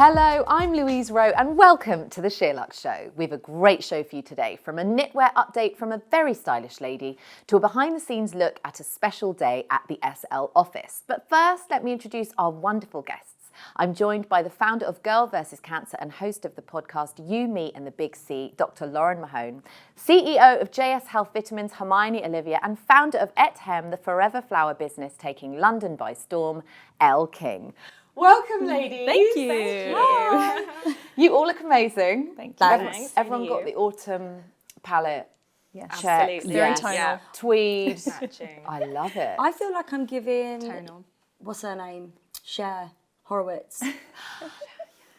Hello, I'm Louise Roe and welcome to the SheerLuxe show. We have a great show for you today, from a knitwear update from a very stylish lady to a behind the scenes look at a special day at the SL office. But first, let me introduce our wonderful guests. I'm joined by the founder of Girl vs. Cancer and host of the podcast You, Me and the Big C, Dr. Lauren Mahon, CEO of JS Health Vitamins, Hermione, Olivia, and founder of Ett Hem, the forever flower business taking London by storm, Elle King. Welcome, ladies. Thank you. Hi. You all look amazing. Thank you. Thanks. Everyone got the autumn palette. Yeah, Absolutely. very tonal. Yeah. Tweed. Matching. I love it. I feel like I'm giving, Tonal. what's her name? Cher Horowitz.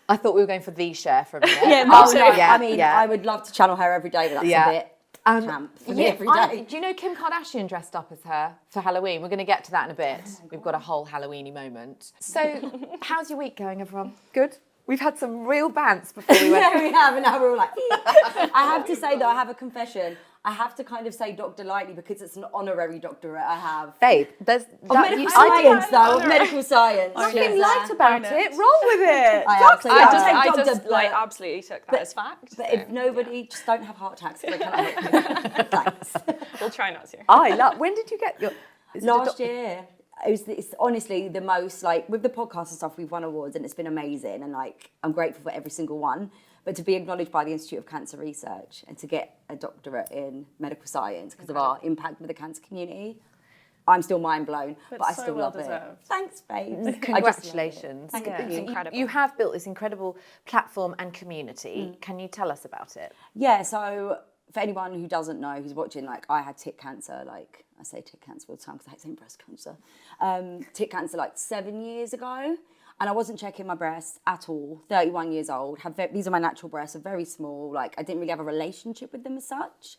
I thought we were going for the share for a minute. Yeah, me Oh, too. no, Yeah, I mean, yeah. I would love to channel her every day, but that's Yeah. a bit camp for me every day. Do you know Kim Kardashian dressed up as her for Halloween? We're going to get to that in a bit. We've got a whole Halloweeny moment. So, how's your week going, everyone? Good? We've had some real bants before we went. Yeah, we have, and now we're all like, I have to say, though, I have a confession. I have to kind of say Dr. Lightly because it's an honorary doctorate I have. Babe, there's Of medical science, though, of medical science. nothing light about it. Roll with it. I absolutely I have. just Doctor, like absolutely took that as fact. But so, if nobody, just don't have heart attacks, because I cannot help you. Thanks. we'll try not to. I love. When did you get your? is it a Last year, it's honestly the most, like, with the podcast and stuff, we've won awards and it's been amazing, and like I'm grateful for every single one. But to be acknowledged by the Institute of Cancer Research and to get a doctorate in medical science because of our impact with the cancer community, I'm still mind blown, but I so still well love it. deserved. Thanks, babes. Congratulations. Thank Yeah, you. incredible. You have built this incredible platform and community. Can you tell us about it? Yeah, so for anyone who doesn't know, who's watching, like, I had tit cancer, like, I say tit cancer all the time because I hate saying breast cancer. Tit cancer like 7 years ago, and I wasn't checking my breasts at all. 31 years old, these are my natural breasts, are very small, like I didn't really have a relationship with them as such.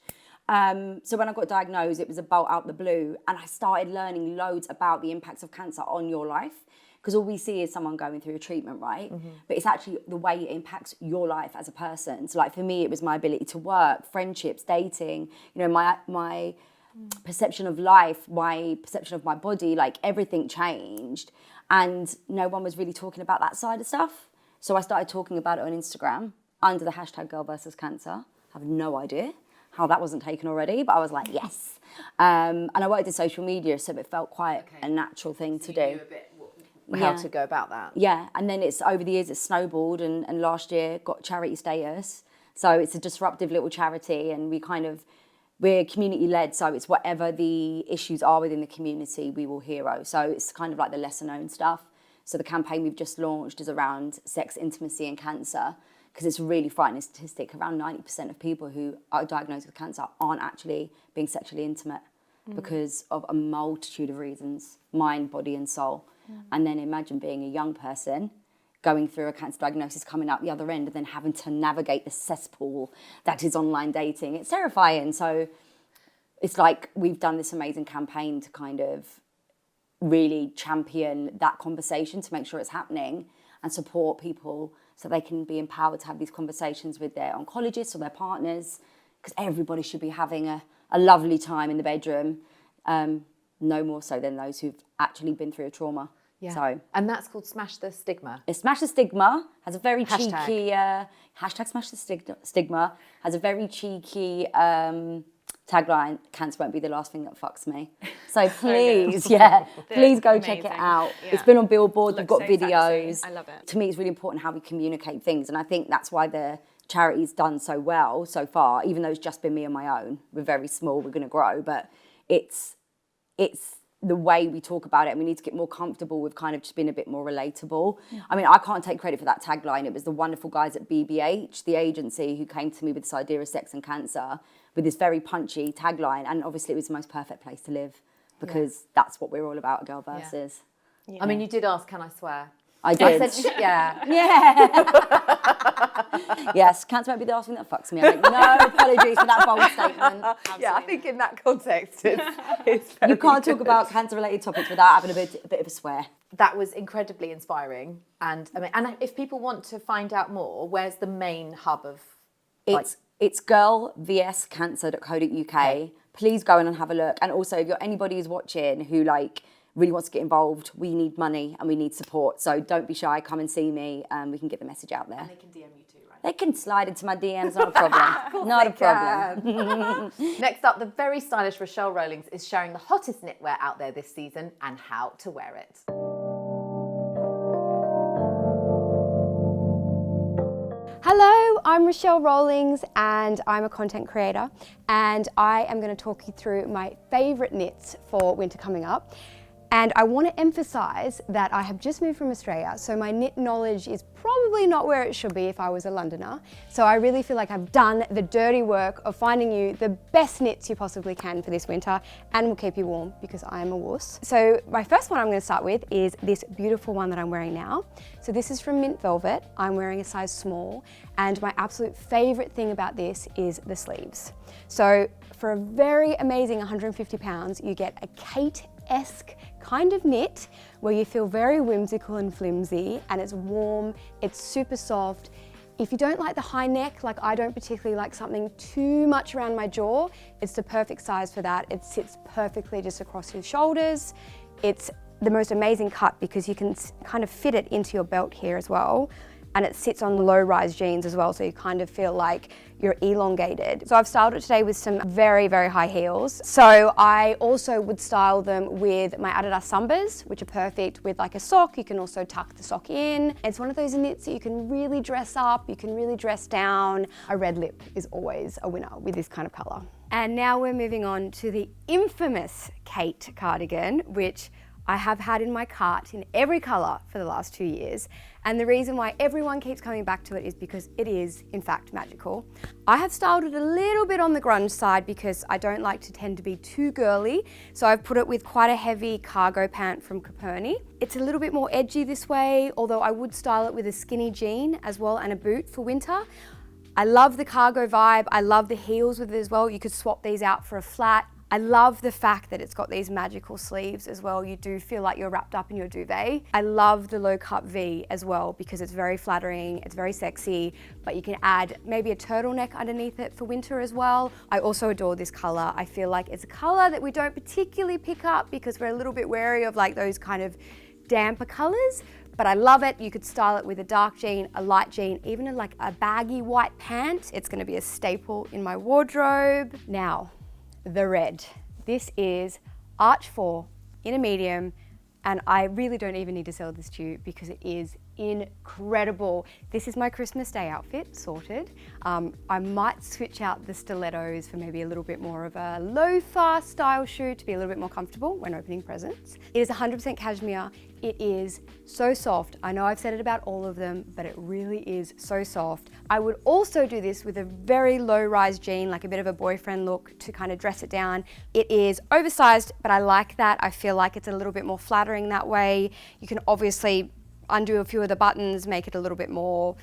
So when I got diagnosed, it was about out the blue, and I started learning loads about the impacts of cancer on your life. Because all we see is someone going through a treatment, right? Mm-hmm. But it's actually the way it impacts your life as a person. So like for me, it was my ability to work, friendships, dating, you know, my perception of life, my perception of my body, like everything changed. And no one was really talking about that side of stuff. So I started talking about it on Instagram under the hashtag Girl vs. Cancer. I have no idea how that wasn't taken already, but I was like, yes. And I worked in social media, so it felt quite a natural thing to do. How to go about that? Yeah, and then it's over the years it's snowballed, and last year got charity status. So it's a disruptive little charity, and we're community led. So it's whatever the issues are within the community, we will hero. So it's kind of like the lesser known stuff. So the campaign we've just launched is around sex, intimacy, and cancer, because it's a really frightening statistic. Around 90% of people who are diagnosed with cancer aren't actually being sexually intimate because of a multitude of reasons, mind, body, and soul. And then imagine being a young person going through a cancer diagnosis, coming out the other end, and then having to navigate the cesspool that is online dating. It's terrifying. So it's like we've done this amazing campaign to kind of really champion that conversation, to make sure it's happening and support people so they can be empowered to have these conversations with their oncologists or their partners, because everybody should be having a lovely time in the bedroom, no more so than those who've actually been through a trauma. Yeah. So, and that's called Smash the Stigma. Smash the Stigma has a very Hashtag. cheeky hashtag Smash the Stigma has a very cheeky tagline: "Cancer won't be the last thing that fucks me." So please, please go check it amazing. out. Yeah. It's been on Billboard. We've Looks got so videos. sexy. I love it. To me, it's really important how we communicate things, and I think that's why the charity's done so well so far. Even though it's just been me on my own, we're very small. We're going to grow, but it's the way we talk about it, and we need to get more comfortable with kind of just being a bit more relatable. Yeah. I mean, I can't take credit for that tagline. It was the wonderful guys at BBH, the agency, who came to me with this idea of sex and cancer with this very punchy tagline. And obviously it was the most perfect place to live, because that's what we're all about, Girl versus. I mean, you did ask, can I swear? I did. I said, yeah. Yes, cancer won't be the last thing that fucks me. I'm like, no apologies for that bold statement. Yeah, I think in that context, it's You can't talk about cancer-related topics without having a bit of a swear. That was incredibly inspiring. And I mean, and if people want to find out more, where's the main hub of? It's girlvscancer.co.uk. Please go in and have a look. And also, if you're anybody who's watching who like really wants to get involved, we need money and we need support. So don't be shy, come and see me. We can get the message out there. And they can DM you too, right? They can slide into my DMs, not a problem. Not a problem. Next up, the very stylish Rachelle Rowlings is sharing the hottest knitwear out there this season and how to wear it. Hello, I'm Rachelle Rowlings and I'm a content creator, and I am going to talk you through my favourite knits for winter coming up. And I want to emphasise that I have just moved from Australia, so my knit knowledge is probably not where it should be if I was a Londoner. So I really feel like I've done the dirty work of finding you the best knits you possibly can for this winter and will keep you warm because I am a wuss. So my first one I'm going to start with is this beautiful one that I'm wearing now. So this is from Mint Velvet. I'm wearing a size small, and my absolute favourite thing about this is the sleeves. So for a very amazing £150, you get a Kate-esque kind of knit where you feel very whimsical and flimsy, and it's warm, it's super soft. If you don't like the high neck, like I don't particularly like something too much around my jaw, it's the perfect size for that. It sits perfectly just across your shoulders. It's the most amazing cut because you can kind of fit it into your belt here as well. And it sits on low-rise jeans as well, so you kind of feel like you're elongated. So I've styled it today with some very, very high heels. So I also would style them with my Adidas Sambas, which are perfect with like a sock. You can also tuck the sock in. It's one of those knits that you can really dress up, you can really dress down. A red lip is always a winner with this kind of color. And now we're moving on to the infamous Kate cardigan, which I have had in my cart in every colour for the last 2 years. And the reason why everyone keeps coming back to it is because it is, in fact, magical. I have styled it a little bit on the grunge side because I don't like to tend to be too girly. So I've put it with quite a heavy cargo pant from Coperni. It's a little bit more edgy this way, although I would style it with a skinny jean as well and a boot for winter. I love the cargo vibe. I love the heels with it as well. You could swap these out for a flat. I love the fact that it's got these magical sleeves as well. You do feel like you're wrapped up in your duvet. I love the low cut V as well because it's very flattering, it's very sexy, but you can add maybe a turtleneck underneath it for winter as well. I also adore this color. I feel like it's a color that we don't particularly pick up because we're a little bit wary of like those kind of damper colors, but I love it. You could style it with a dark jean, a light jean, even like a baggy white pant. It's gonna be a staple in my wardrobe. Now, the red. This is Arch 4 in a medium, and I really don't even need to sell this to you because it is incredible. This is my Christmas Day outfit, sorted. I might switch out the stilettos for maybe a little bit more of a loafer style shoe to be a little bit more comfortable when opening presents. It is 100% cashmere. It is so soft. I know I've said it about all of them, but it really is so soft. I would also do this with a very low-rise jean, like a bit of a boyfriend look to kind of dress it down. It is oversized, but I like that. I feel like it's a little bit more flattering that way. You can obviously undo a few of the buttons, make it a little bit more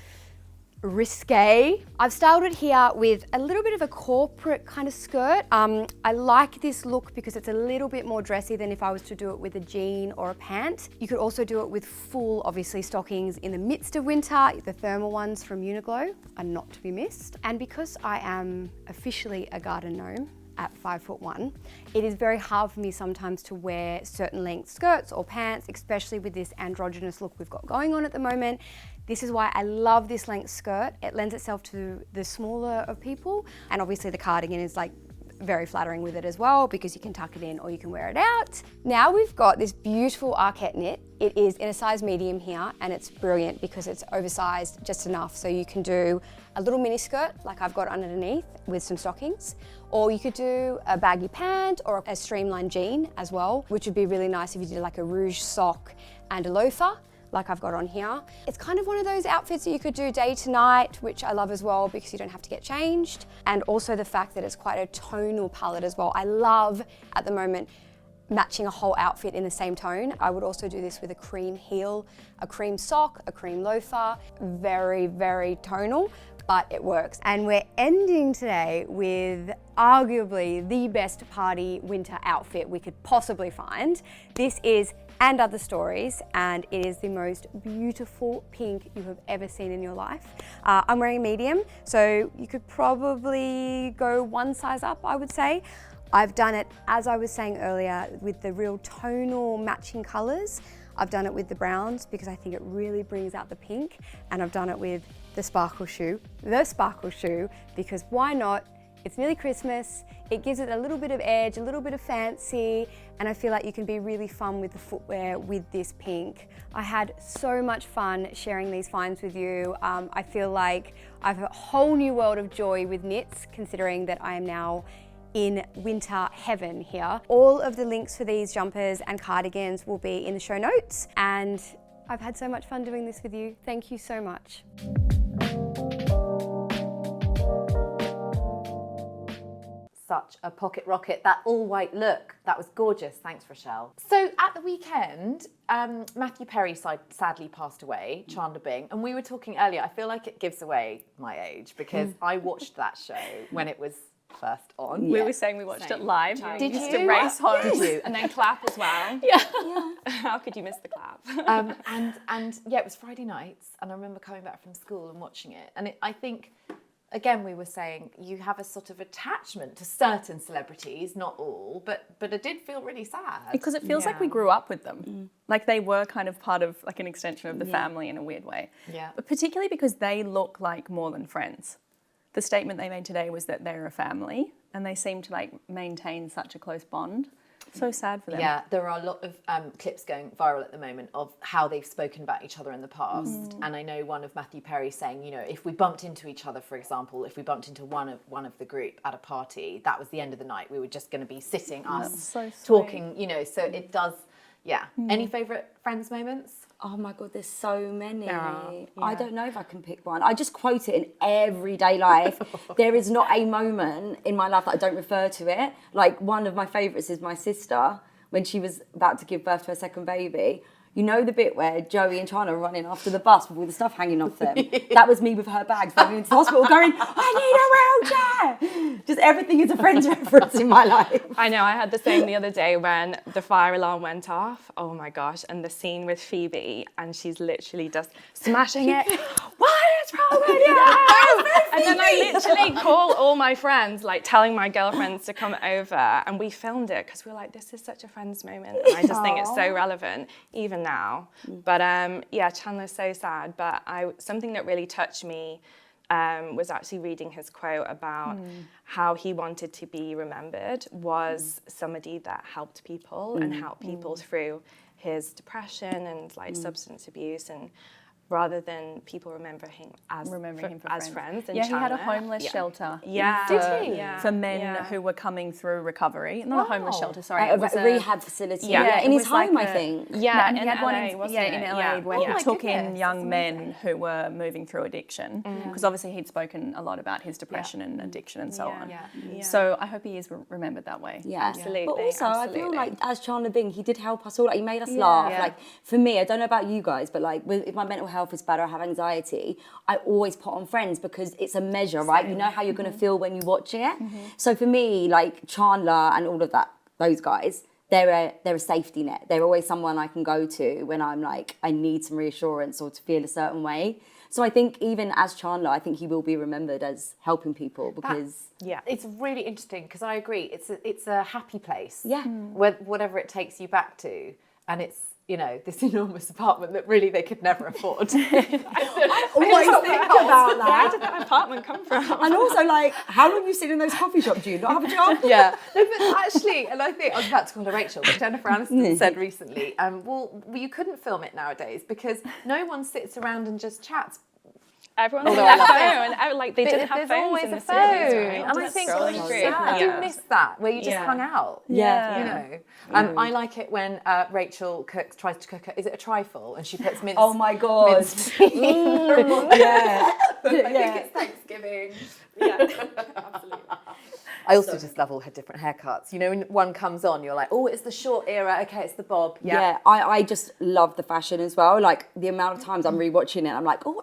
risque. I've styled it here with a little bit of a corporate kind of skirt. I like this look because it's a little bit more dressy than if I was to do it with a jean or a pant. You could also do it with full, obviously, stockings in the midst of winter. The thermal ones from Uniqlo are not to be missed. And because I am officially a garden gnome at 5'1", it is very hard for me sometimes to wear certain length skirts or pants, especially with this androgynous look we've got going on at the moment. This is why I love this length skirt. It lends itself to the smaller of people. And obviously the cardigan is like very flattering with it as well because you can tuck it in or you can wear it out. Now we've got this beautiful ARKET knit. It is in a size medium here and it's brilliant because it's oversized just enough. So you can do a little mini skirt like I've got underneath with some stockings, or you could do a baggy pant or a streamlined jean as well, which would be really nice if you did like a rouge sock and a loafer like I've got on here. It's kind of one of those outfits that you could do day to night, which I love as well because you don't have to get changed. And also the fact that it's quite a tonal palette as well. I love, at the moment, matching a whole outfit in the same tone. I would also do this with a cream heel, a cream sock, a cream loafer. Very, very tonal, but it works. And we're ending today with arguably the best party winter outfit we could possibly find. This is And Other Stories, and it is the most beautiful pink you have ever seen in your life. I'm wearing a medium, so you could probably go one size up, I would say. I've done it, as I was saying earlier, with the real tonal matching colours. I've done it with the browns because I think it really brings out the pink, and I've done it with the sparkle shoe because why not? It's nearly Christmas, it gives it a little bit of edge, a little bit of fancy, and I feel like you can be really fun with the footwear with this pink. I had so much fun sharing these finds with you. I feel like I have a whole new world of joy with knits, considering that I am now in winter heaven here. All of the links for these jumpers and cardigans will be in the show notes, and I've had so much fun doing this with you. Thank you so much. Such a pocket rocket, that all white look. That was gorgeous. Thanks, Rachelle. So at the weekend, Matthew Perry sadly passed away, Chandler Bing, and we were talking earlier, I feel like it gives away my age because I watched that show when it was first on. We were saying we watched it live. Did Used you? to race home. Did you? And then clap as well. Yeah. How could you miss the clap? And yeah, it was Friday nights, and I remember coming back from school and watching it. And I think, again, we were saying you have a sort of attachment to certain celebrities, not all, but it did feel really sad. Because it feels like we grew up with them. Like they were kind of part of like an extension of the family in a weird way. Yeah. But particularly because they look like more than friends. The statement they made today was that they're a family and they seem to like maintain such a close bond. So sad for them. Yeah, there are a lot of clips going viral at the moment of how they've spoken about each other in the past. And I know one of Matthew Perry saying, you know, if we bumped into each other, for example, if we bumped into one of the group at a party, that was the end of the night. We were just going to be sitting so talking, you know, so it does, yeah. Any favourite Friends moments? Oh my God, there's so many. Yeah. I don't know if I can pick one. I just quote it in everyday life. There is not a moment in my life that I don't refer to it. Like one of my favourites is my sister, when she was about to give birth to her second baby. You know the bit where Joey and Chana are running after the bus with all the stuff hanging off them? That was me with her bags running into the hospital going, I need a wheelchair! Just everything is a Friends reference in my life. I know, I had the same the other day when the fire alarm went off. Oh my gosh, and the scene with Phoebe, and she's literally just smashing it. What is wrong with you? And then I literally call all my friends, like telling my girlfriends to come over, and we filmed it because we were like, this is such a Friends moment. And I just think it's so relevant, even now. But yeah, Chandler's so sad, but something that really touched me was actually reading his quote about how he wanted to be remembered was somebody that helped people and helped people through his depression and like substance abuse, and rather than people remembering him as friends. And yeah, he had a Chandler. homeless shelter. Yeah. Did he? Yeah. For men Yeah. who were coming through recovery. Not a homeless shelter, sorry. A It was rehab facility. Yeah, in it his was like home, I a- think. Yeah, and he in had one LA, in, wasn't in it? LA Yeah. where Oh he my took goodness, in young that's men who were moving through addiction. Because obviously he'd spoken a lot about his depression and addiction and so on. Yeah. So I hope he is remembered that way. Yeah, Absolutely, But also, I feel absolutely. like as Chandler Bing, he did help us all. Like, he made us laugh. Yeah. Like, for me, I don't know about you guys, but like, if my mental health is bad or I have anxiety, I always put on Friends because it's a measure, right? You know how you're going to feel when you watch it. So for me, like Chandler and all of those guys, they're a safety net. They're always someone I can go to when I'm like, I need some reassurance or to feel a certain way. So I think even as Chandler, I think he will be remembered as helping people because... It's really interesting because I agree. It's a happy place. Yeah. Whatever it takes you back to, and it's, you know, this enormous apartment that really they could never afford. I always think about that. Where did that apartment come from? And also, like, how long you sit in those coffee shops? Do you not have a job? Yeah, no, but actually, and I think I was about to call her Rachel, but Jennifer Aniston said recently, well, you couldn't film it nowadays because no one sits around and just chats. Everyone Although had I their love phone. Like they didn't have There's phones always in a the phone, cities, right? and I Just think scrolling through. I do miss that where you just Yeah. hung out. Yeah. You know, I like it when Rachel tries to cook. Is it a trifle? And she puts mince. Oh my God. Minced beef. Yeah. I think it's Thanksgiving. Yeah, absolutely. I also just love all her different haircuts. You know, when one comes on, you're like, oh, it's the short era. Okay, it's the bob. Yeah, I just love the fashion as well. Like, the amount of times I'm rewatching it, I'm like, oh,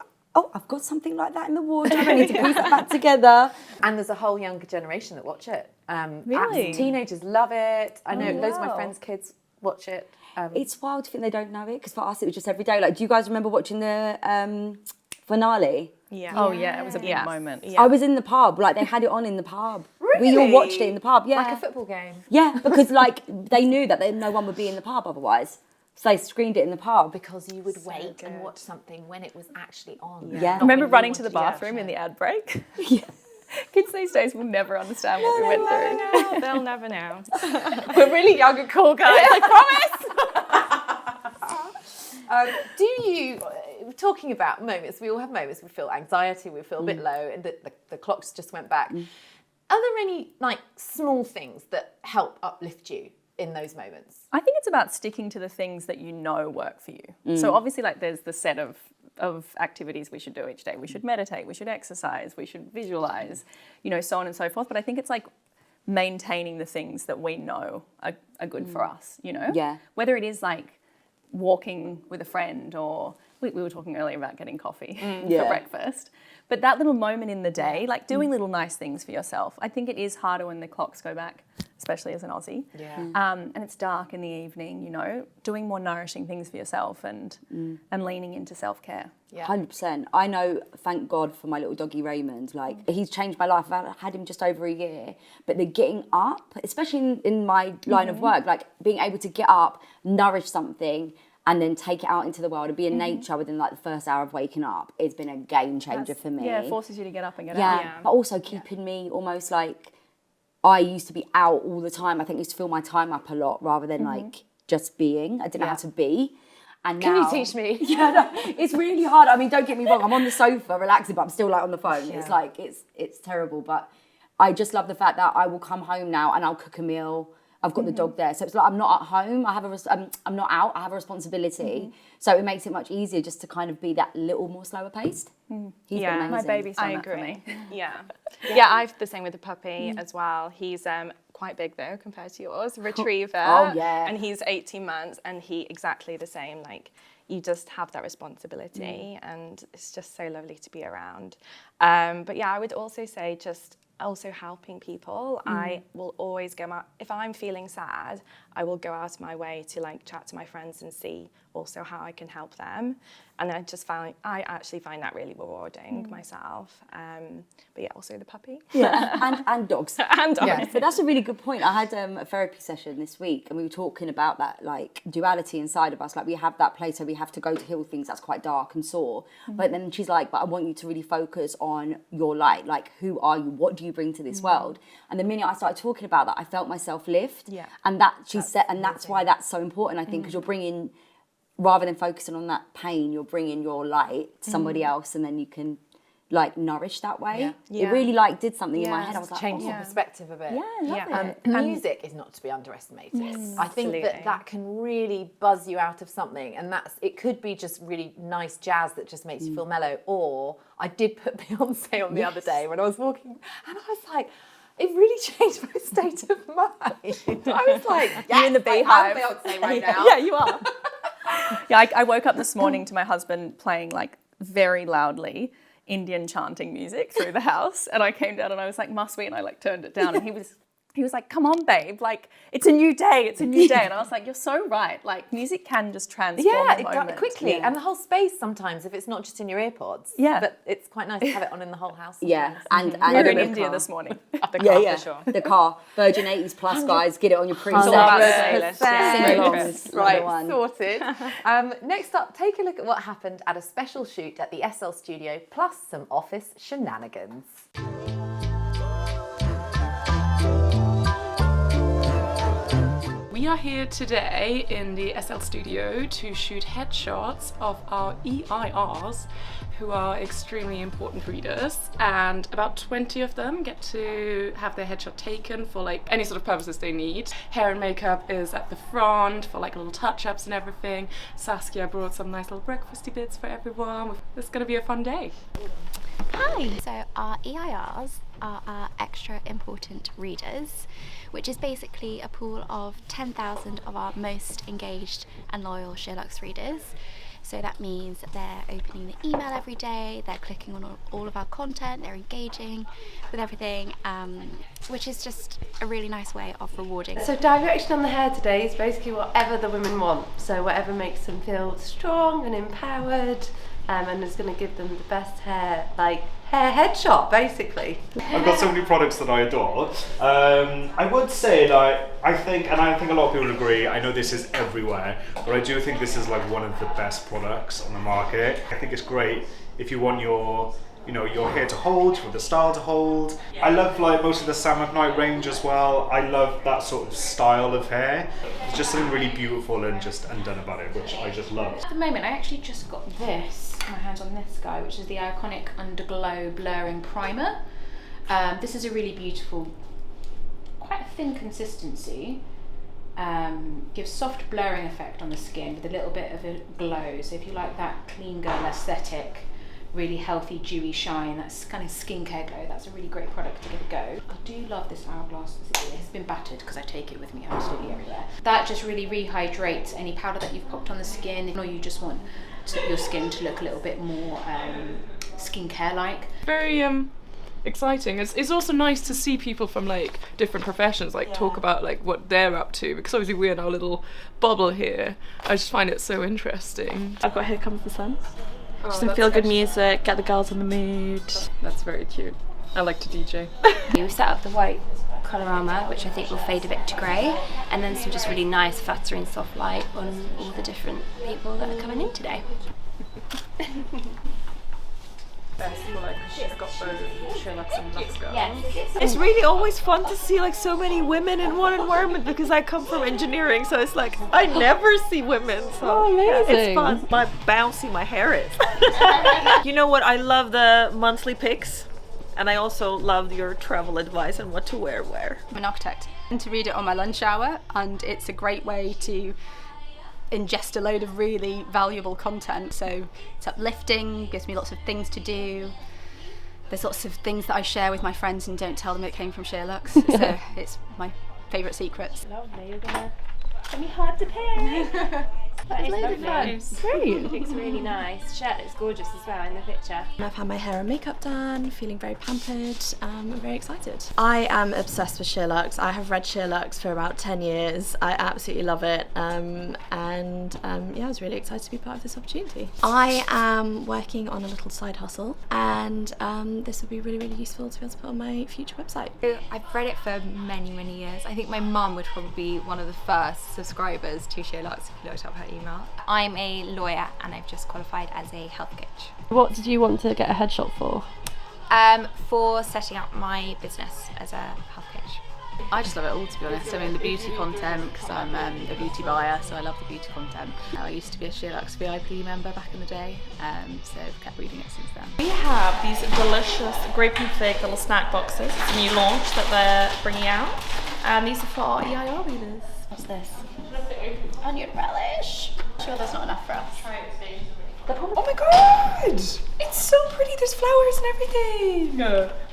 I've got something like that in the wardrobe. I need to piece that back together. And there's a whole younger generation that watch it. Really? Teenagers love it. I know loads of my wow. friends' kids watch it. It's wild to think they don't know it, because for us, it was just every day. Like, do you guys remember watching the finale? Yeah. Oh yeah, it was a big moment. Yeah. I was in the pub. Like, they had it on in the pub. Really? We all watched it in the pub, yeah. Like a football game. Yeah, because like they knew that no one would be in the pub otherwise. So they screened it in the pub. Because you would wait and watch something when it was actually on. Yeah. I remember running to the bathroom in the ad break. Yeah. Kids these days will never understand what we went through. They'll never know. We're really young and cool, guys, I promise. Do you, talking about moments, we all have moments we feel anxiety, we feel a bit low, and the clocks just went back. Are there any like small things that help uplift you in those moments? I think it's about sticking to the things that you know work for you. So obviously like there's the set of activities we should do each day. We should meditate, we should exercise, we should visualize, you know, so on and so forth. But I think it's like maintaining the things that we know are good for us, you know? Yeah. Whether it is like walking with a friend or we were talking earlier about getting coffee for breakfast. But that little moment in the day, like doing little nice things for yourself, I think it is harder when the clocks go back, especially as an Aussie. Yeah. And it's dark in the evening, you know, doing more nourishing things for yourself and leaning into self-care. Yeah. 100%. I know, thank God for my little doggy Raymond. Like, he's changed my life. I've had him just over a year. But the getting up, especially in my line of work, like being able to get up, nourish something, and then take it out into the world and be in nature within like the first hour of waking up, it's been a game changer for me. Yeah, it forces you to get up and get Yeah, out. Yeah. but also keeping me almost like, I used to be out all the time. I think I used to fill my time up a lot rather than like just being. I didn't know how to be. And Can now, you teach me? Yeah, no, it's really hard. I mean, don't get me wrong. I'm on the sofa relaxing, but I'm still like on the phone. Yeah. It's like, it's terrible. But I just love the fact that I will come home now and I'll cook a meal. I've got the dog there. So it's like I'm not at home. I'm not out. I have a responsibility. So it makes it much easier just to kind of be that little more slower paced. He's Yeah, been My amazing. baby's done I that for agree. me. Yeah. Yeah, I've the same with the puppy as well. He's quite big though compared to yours. Retriever. Oh, yeah. And he's 18 months and he exactly the same. Like you just have that responsibility and it's just so lovely to be around. But yeah, I would also say just also helping people. I will always go out, if I'm feeling sad, I will go out of my way to like chat to my friends and see also how I can help them. And I actually find that really rewarding myself. But yeah, also the puppy. Yeah, and dogs. And dogs. Yeah. But that's a really good point. I had a therapy session this week and we were talking about that like duality inside of us. Like we have that place where we have to go to heal things that's quite dark and sore. But then she's like, but I want you to really focus on your light. Like who are you? What do you bring to this world? And the minute I started talking about that, I felt myself lift. Yeah. And that she said, and that's why that's so important, I think, because you're bringing, rather than focusing on that pain, you're bringing your light to somebody else and then you can like nourish that way. Yeah. It really like did something in my Yeah. head. I was like, Change oh, the perspective a bit. yeah, I love Yeah. it. Music is not to be underestimated. I think Absolutely. that can really buzz you out of something, and it could be just really nice jazz that just makes you feel mellow. Or I did put Beyonce on the other day when I was walking, and I was like, it really changed my state of mind. I was like, You're in the beehive. I'm Beyonce right now. Yeah, you are. Yeah, I woke up this morning to my husband playing like very loudly Indian chanting music through the house, and I came down and I was like, must we? And I like turned it down, and he was like, come on, babe, like it's a new day, it's a new day. And I was like, you're so right. Like music can just transform Yeah, the it moment. does quickly, and the whole space sometimes if it's not just in your earpods. Yeah. But it's quite nice to have it on in the whole house. Yeah, sometimes. and We were the in India car. this morning. The Yeah, car yeah, for sure. the car. Virgin 80s plus, guys, get it on your It's all about the 100%. playlist. Yeah. Sing along. Trips. Right, One. sorted. Next up, take a look at what happened at a special shoot at the SL studio, plus some office shenanigans. We are here today in the SL studio to shoot headshots of our EIRs, who are extremely important readers, and about 20 of them get to have their headshot taken for like any sort of purposes they need. Hair and makeup is at the front for like little touch-ups and everything. Saskia brought some nice little breakfasty bits for everyone. It's gonna be a fun day. Hi! So our EIRs are our extra important readers, which is basically a pool of 10,000 of our most engaged and loyal SheerLuxe readers. So that means that they're opening the email every day, they're clicking on all of our content, they're engaging with everything, which is just a really nice way of rewarding. So direction on the hair today is basically whatever the women want. So whatever makes them feel strong and empowered, and it's going to give them the best hair headshot, basically. I've got so many products that I adore. I would say that I think a lot of people agree, I know this is everywhere, but I do think this is like one of the best products on the market. I think it's great if you want your hair to hold, for the style to hold. I love like most of the Sam McKnight range as well. I love that sort of style of hair. It's just something really beautiful and just undone about it, which I just love. At the moment, I actually just got this, my hands on this guy, which is the iconic Underglow Blurring Primer. This is a really beautiful, quite a thin consistency. Gives soft blurring effect on the skin with a little bit of a glow. So if you like that clean girl aesthetic, really healthy, dewy shine, that's kind of skincare glow, that's a really great product to give a go. I do love this hourglass. It has been battered because I take it with me absolutely everywhere. That just really rehydrates any powder that you've popped on the skin, or you just want your skin to look a little bit more skincare-like. Very exciting. It's also nice to see people from like different professions talk about like what they're up to, because obviously we're in our little bubble here. I just find it so interesting. I've got Here Comes the Sun. Just some feel good music, get the girls in the mood. That's very cute. I like to DJ. We've set up the white colorama, which I think will fade a bit to grey, and then some just really nice fluttering soft light on all the different people that are coming in today. She's got both SheerLuxe and Luxe girls. It's really always fun to see like so many women in one environment, because I come from engineering, so it's like I never see women, so it's fun. My bouncy my hair is. You know what, I love the monthly pics, and I also love your travel advice on what to wear. I'm an architect, and to read it on my lunch hour, and it's a great way to ingest a load of really valuable content. So it's uplifting, gives me lots of things to do. There's lots of things that I share with my friends and don't tell them it came from SheerLuxe. So it's my favourite secrets. Lovely, you're gonna be hard to pick. That is lovely. Great. It looks really nice. Shirt looks gorgeous as well in the picture. I've had my hair and makeup done, feeling very pampered. I'm very excited. I am obsessed with SheerLuxe. I have read SheerLuxe for about 10 years. I absolutely love it. I was really excited to be part of this opportunity. I am working on a little side hustle, and this would be really, really useful to be able to put on my future website. I've read it for many, many years. I think my mum would probably be one of the first subscribers to SheerLuxe if you looked up her email. I'm a lawyer and I've just qualified as a health coach. What did you want to get a headshot for? For setting up my business as a health coach. I just love it all, to be honest. I mean, the beauty content, because I'm a beauty buyer, so I love the beauty content. I used to be a SheerLuxe VIP member back in the day, so I've kept reading it since then. We have these delicious grape and fig little snack boxes. It's a new launch that they're bringing out, and these are for our EIR readers. What's this? Onion relish. Sure, there's not enough for us. Oh my god! It's so pretty, there's flowers and everything!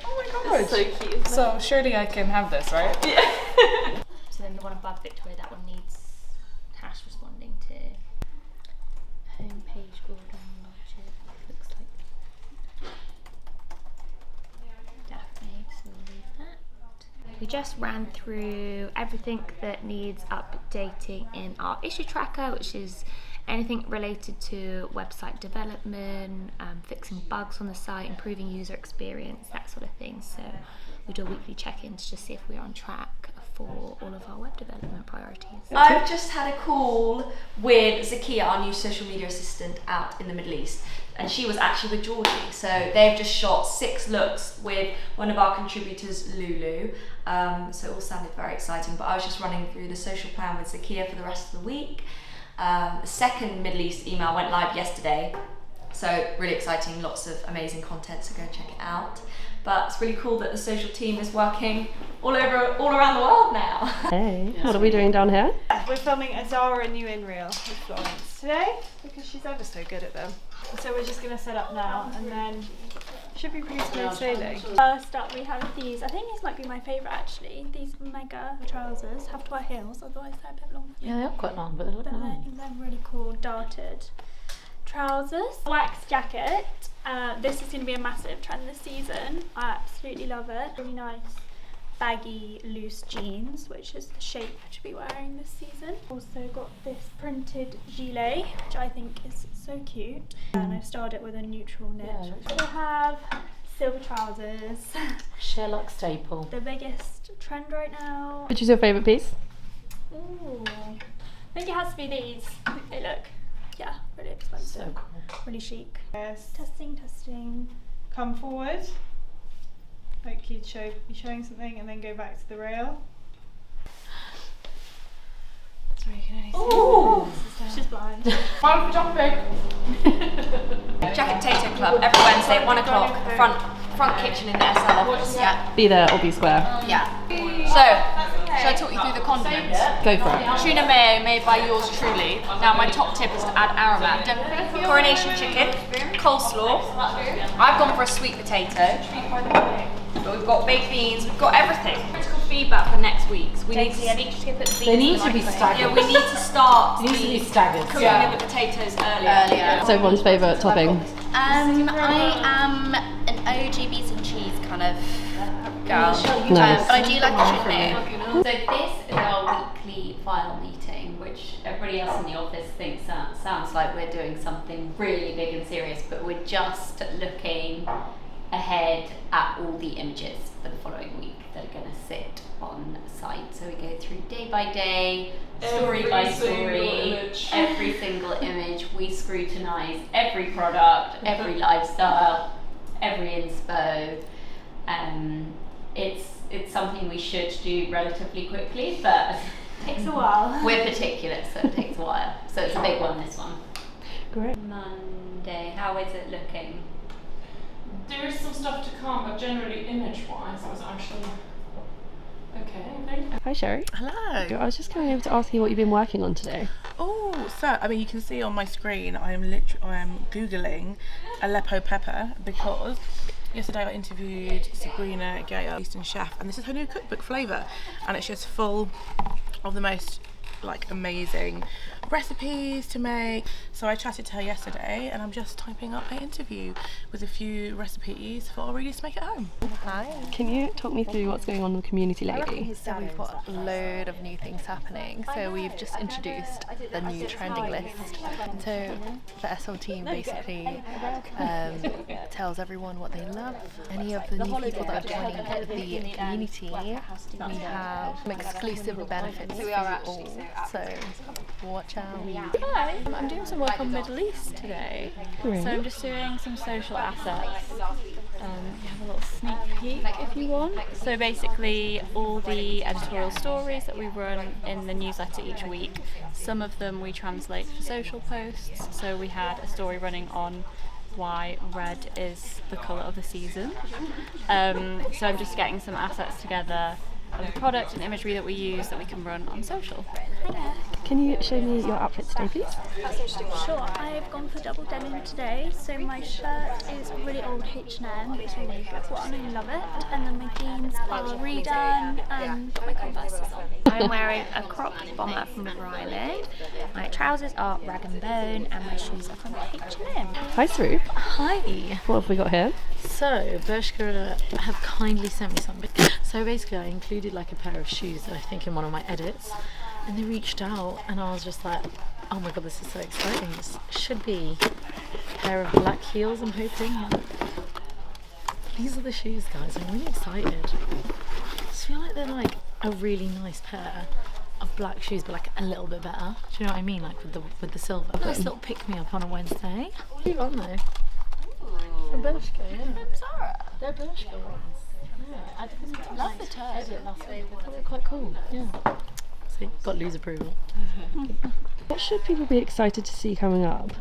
Oh my god! It's so cute. So surely I can have this, right? Yeah. So then the one above Victoria, that one needs hash responding to homepage Gordon Logic. Looks like Daphne, so we'll leave that. We just ran through everything that needs updating in our issue tracker, which is anything related to website development, fixing bugs on the site, improving user experience, that sort of thing. So we do weekly check-ins to see if we're on track for all of our web development priorities. I've just had a call with Zakia, our new social media assistant out in the Middle East, and she was actually with Georgie. So they've just shot 6 looks with one of our contributors, Lulu. So it all sounded very exciting, but I was just running through the social plan with Zakia for the rest of the week. The second Middle East email went live yesterday, so really exciting, lots of amazing content, so go check it out. But it's really cool that the social team is working all around the world now. Hey, what are we doing down here? We're filming a Zara new in reel with Florence today because she's ever so good at them. So we're just going to set up now and then should be pretty smooth sailing. First up we have these, I think these might be my favourite actually, these mega trousers, have to wear heels otherwise they're a bit long. Yeah, they are quite long, but they look nice. They're really cool darted trousers. Wax jacket, this is going to be a massive trend this season. I absolutely love it. Really nice baggy loose jeans, which is the shape to be wearing this season. Also got this printed gilet, which I think is so cute, and I've styled it with a neutral knit. I have silver trousers. SheerLuxe staple. The biggest trend right now. Which is your favourite piece? Ooh, I think it has to be these. They look, yeah, really expensive. So cool. Really chic. Yes. Testing, testing. Come forward. Like you'd be showing something and then go back to the rail. Sorry, you can only see. Ooh! She's blind. One for jumping. Jacket Potato Club every Wednesday, 1 o'clock. Front kitchen in the SL office. Yeah. Be there or be square. Yeah. So, should I talk you through the condiments? Go for it. Tuna mayo made by yours truly. Now my top tip is to add aromat. Coronation chicken, coleslaw. I've gone for a sweet potato. But we've got baked beans, we've got everything. Critical feedback for next week's. We need to put the beans. They need to be staggered. Yeah, we need to start. It needs to be staggered. Cooking the potatoes earlier. What's everyone's favourite topping? I am an OG beef and cheese kind of girl. Nice. But I do like the chutney. So this is our weekly file meeting, which everybody else in the office thinks sounds like we're doing something really big and serious, but we're just looking ahead at all the images for the following week that are going to sit on site. So we go through day by day, story by story, every single image. We scrutinise every product, every lifestyle, every inspo. It's something we should do relatively quickly, but it takes a while. We're particular, so it takes a while. So it's a big one, this one. Great. Monday, how is it looking? There is some stuff to come, but generally image-wise, it was actually okay, I think. Hi Sherry. Hello. I was just coming over to ask you what you've been working on today. Oh, so I mean, you can see on my screen, I am googling Aleppo pepper because yesterday I interviewed Sabrina Gayer, Eastern chef, and this is her new cookbook, Flavour, and it's just full of the most amazing recipes to make. So I chatted to her yesterday and I'm just typing up an interview with a few recipes for our readers to make at home. Hi. Can you talk me through what's going on with the community lately? So we've got a load of new things happening. So we've just introduced the new trending list. So the SL team basically tells everyone what they love. Any of the new people that are joining the community, we have some exclusive benefits for you all. So watch out. Hi, I'm doing some work on Middle East today. Great. So I'm just doing some social assets. You have a little sneak peek if you want. So basically all the editorial stories that we run in the newsletter each week, some of them we translate for social posts. So we had a story running on why red is the colour of the season. So I'm just getting some assets together of the product and imagery that we use that we can run on social. Can you show me your outfit today, please? Sure, I've gone for double denim today. So my shirt is really old H&M, but it's really good one, I love it. And then my jeans are redone and got my Converses on. I'm wearing a cropped bomber from Riley. My trousers are rag and bone and my shoes are from H&M. Hi Sru. Hi. What have we got here? So Bershka have kindly sent me something. So basically I included like a pair of shoes that I think in one of my edits, and they reached out and I was just like, oh my god, this is so exciting. This should be a pair of black heels, I'm hoping. These are the shoes, guys. I'm really excited. I just feel like they're like a really nice pair of black shoes, but like a little bit better. Do you know what I mean? Like with the silver. Nice little pick me up on a Wednesday. Who are they? From Bershka, yeah. From Zara. They're Bershka ones. Yeah, I didn't love the edit last week. I thought they were quite cool. Yeah. See, got Lou's approval. What should people be excited to see coming up?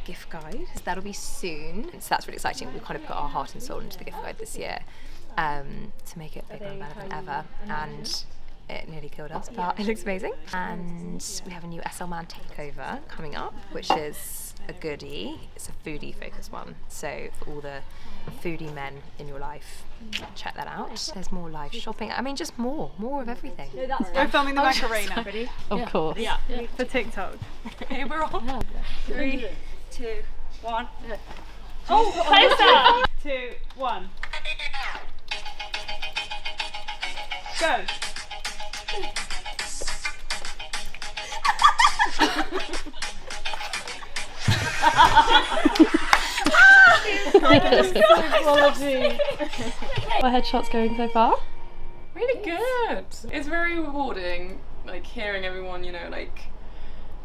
Gift guide. That'll be soon. So that's really exciting. We've kind of put our heart and soul into the gift guide this year to make it bigger and better than ever. And it nearly killed us, but it looks amazing. And we have a new SL Man takeover coming up, which is a goodie. It's a foodie focused one. So for all the foodie men in your life, check that out. There's more live shopping. I mean, just more of everything. We're filming the Macarena. Ready? Of course. Yeah. For TikTok. Okay, we're on. 3, 2, 1. Oh, closer! 2, 1. Go. Quality. How are headshots going so far? Really good. It's very rewarding, like hearing everyone, like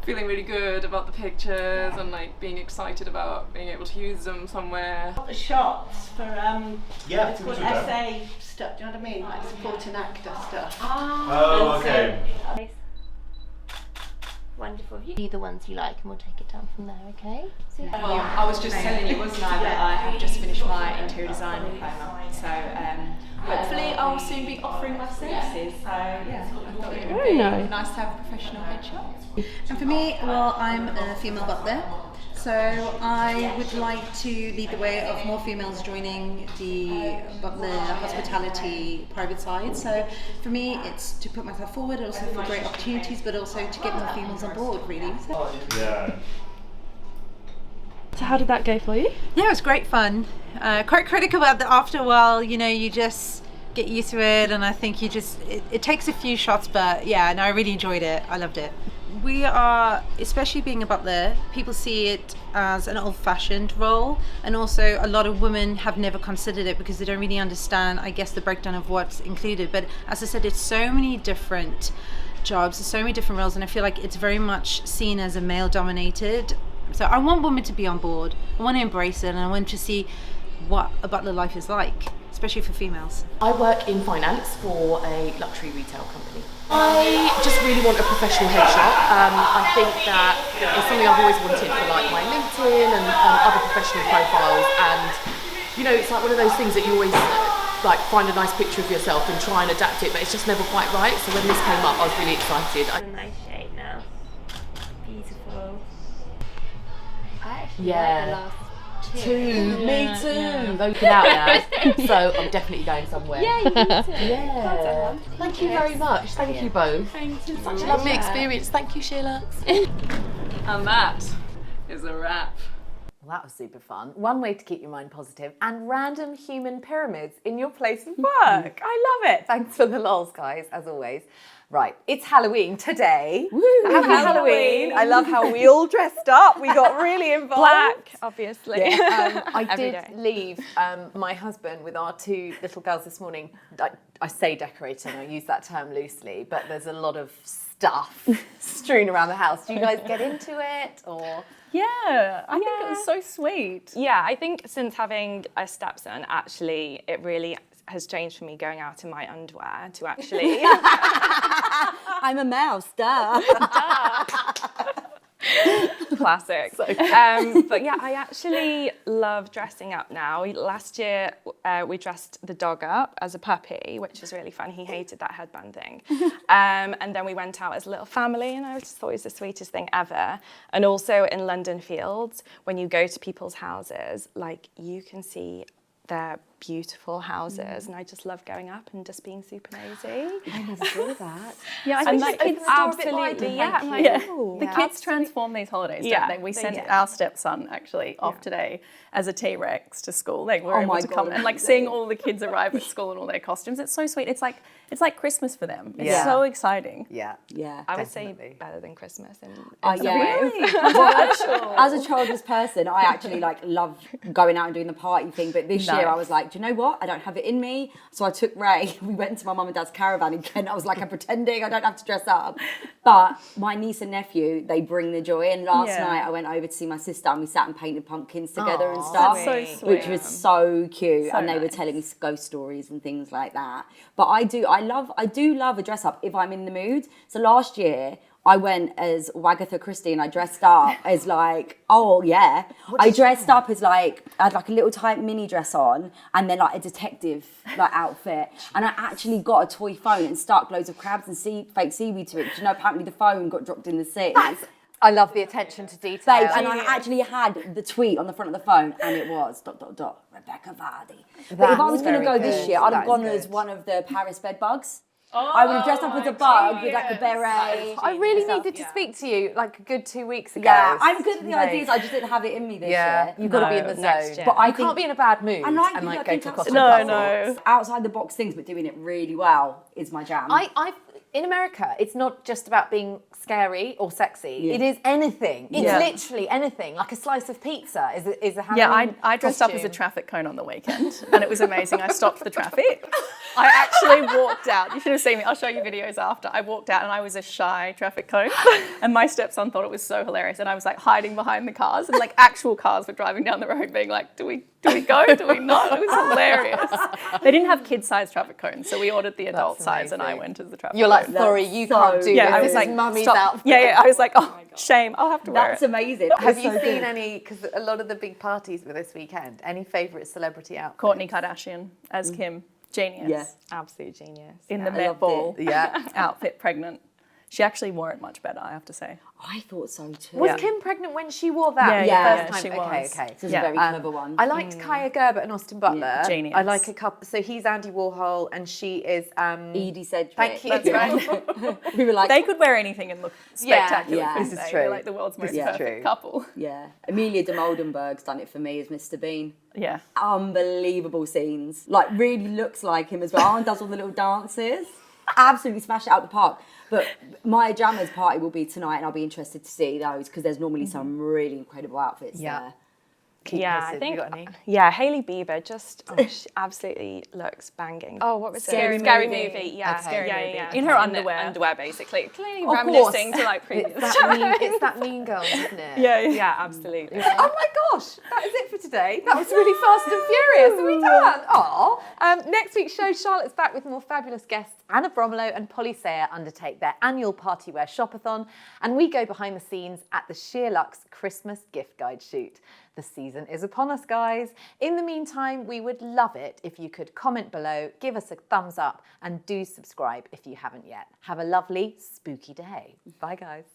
feeling really good about the pictures and like being excited about being able to use them somewhere. The shots for Yeah, it's called essay stuff. Do you know what I mean? Like supporting actor stuff. Oh, okay. Wonderful. You do the ones you like and we'll take it down from there, okay? So, Well, I was just telling you, wasn't I, that I have just finished my interior design diploma. So hopefully I'll soon be offering my services. So yeah, I thought it would be nice to have a professional headshot. And for me, well, I'm a female butler. So I would like to lead the way of more females joining the butler hospitality private side. So for me, it's to put myself forward, also for great opportunities, but also to get more females on board, really. So. Yeah. So how did that go for you? Yeah, it was great fun. Quite critical, but after a while, you just get used to it, and I think it takes a few shots, but yeah, no, I really enjoyed it. I loved it. We are, especially being a butler, people see it as an old-fashioned role, and also a lot of women have never considered it because they don't really understand, I guess, the breakdown of what's included. But as I said, it's so many different jobs, so many different roles, and I feel like it's very much seen as a male-dominated. So I want women to be on board, I want to embrace it, and I want to see what a butler life is like, especially for females. I work in finance for a luxury retail company. I just really want a professional headshot. I think that it's something I've always wanted for like my LinkedIn and other professional profiles, and it's like one of those things that you always like find a nice picture of yourself and try and adapt it, but it's just never quite right. So when this came up, I was really excited. a nice shape now. Beautiful. I actually Yeah. like the last two. Me too. Voting out now, so I'm definitely going somewhere. Yeah, you need to. Yeah. Thank you very much. Thank you both. Thank you. Such a lovely experience. Thank you, SheerLuxe. And that is a wrap. Well, that was super fun. One way to keep your mind positive, and random human pyramids in your place of work. I love it. Thanks for the lols, guys, as always. Right, it's Halloween today. Woo, Happy Halloween. I love how we all dressed up. We got really involved. Black, obviously. Yeah, I Every did day. leave my husband with our two little girls this morning. I say decorating, I use that term loosely, but there's a lot of stuff strewn around the house. Do you guys get into it, or? Yeah, I think it was so sweet. Yeah, I think since having a stepson, actually, it really has changed for me going out in my underwear to actually... I'm a mouse, duh. Classic. But yeah, I actually love dressing up now. Last year, we dressed the dog up as a puppy, which was really fun. He hated that headband thing. And then we went out as a little family, and I just thought it was the sweetest thing ever. And also in London Fields, when you go to people's houses, like you can see their beautiful houses, and I just love going up and just being super nosy. I never saw that. Yeah, I And think like, the kids absolutely, yeah. I'm like, ooh. The kids transform these holidays, Yeah, don't they? We they sent do. our stepson actually off today as a T-Rex to school. They were Oh able my to come God. and like seeing all the kids arrive at school in all their costumes. It's so sweet. It's like Christmas for them. It's Yeah. so exciting. Yeah. I would say better than Christmas. In Yeah. Really? Well, as a childless person, I actually love going out and doing the party thing. But this year, I was like, do you know what? I don't have it in me. So I took Ray. We went to my mum and dad's caravan in Kent. I was like, I'm pretending I don't have to dress up. But my niece and nephew, they bring the joy. And last night, I went over to see my sister, and we sat and painted pumpkins together and stuff, That's so which sweet. was so cute. So and they were nice. telling me ghost stories and things like that. But I do love a dress up if I'm in the mood. So last year, I went as Wagatha Christie, and I dressed up as I dressed up as I had a little tight mini dress on, and then a detective outfit. And I actually got a toy phone and stuck loads of crabs and fake seaweed to it. Do you know, apparently the phone got dropped in the sea. I love the attention to detail. Babes, and I actually had the tweet on the front of the phone, and it was ... Rebecca Vardy. But if I was going to go this year, I'd have gone as one of the Paris bed bugs. I would have dressed up as a bug with like a beret. I really needed to speak to you like a good 2 weeks ago. Yeah, I'm good at the ideas. I just didn't have it in me this year. You've got to be in the zone. But I can't be in a bad mood and like go to a costume party. Outside the box things, but doing it really well is my jam. In America, it's not just about being scary or sexy. It is anything. It's literally anything. Like a slice of pizza is a Halloween I dressed up as a traffic cone on the weekend, and it was amazing. I stopped the traffic. I actually walked out. You should have seen me. I'll show you videos after. I walked out and I was a shy traffic cone, and my stepson thought it was so hilarious. And I was like hiding behind the cars, and like actual cars were driving down the road, being like, "Do we go? Do we not?" It was hilarious. They didn't have kid-sized traffic cones, so we ordered the adult size, and I went as the traffic. You're like, sorry, you can't do this. I was This like, is mummy's stop. outfit. Yeah. I was like, oh, shame. I'll have to wear it. That's amazing. Have you seen any? Because a lot of the big parties were this weekend. Any favourite celebrity outfits? Kourtney Kardashian as Kim. Genius. Yeah. Absolute genius. In the I Met loved Ball it. outfit, pregnant. She actually wore it much better, I have to say. I thought so too. Was Kim pregnant when she wore that? Yeah, the first she time? was. Okay. This is a very clever one. I liked Kaya Gerber and Austin Butler. Genius. I like a couple. So he's Andy Warhol and she is Edie Sedgwick. Thank you. That's right. We were like, They could wear anything and look spectacular. Yeah, couldn't this is they? true. They're like the world's most perfect couple. Yeah. Amelia de Moldenberg's done it for me as Mr. Bean. Yeah. Unbelievable scenes. Like, really looks like him as well, and does all the little dances. Absolutely smash it out the park. But my Jammers party will be tonight, and I'll be interested to see those because there's normally some really incredible outfits there. I think, Hailey Bieber just, she absolutely looks banging. Oh, what was it? Scary Movie. Yeah, Okay. Scary Movie. yeah. In her underwear. Underwear, basically. Clearly Of reminiscing course. to like previous. It's that mean girl, isn't it? Yeah, absolutely. Oh my gosh, that is it for today. That was really fast and furious. Are we done? Aw. Next week's show, Charlotte's back with more fabulous guests. Anna Bromlow and Polly Sayer undertake their annual party wear shopathon, and we go behind the scenes at the SheerLuxe Christmas gift guide shoot. The season is upon us, guys. In the meantime, we would love it if you could comment below, give us a thumbs up, and do subscribe if you haven't yet. Have a lovely, spooky day. Bye, guys.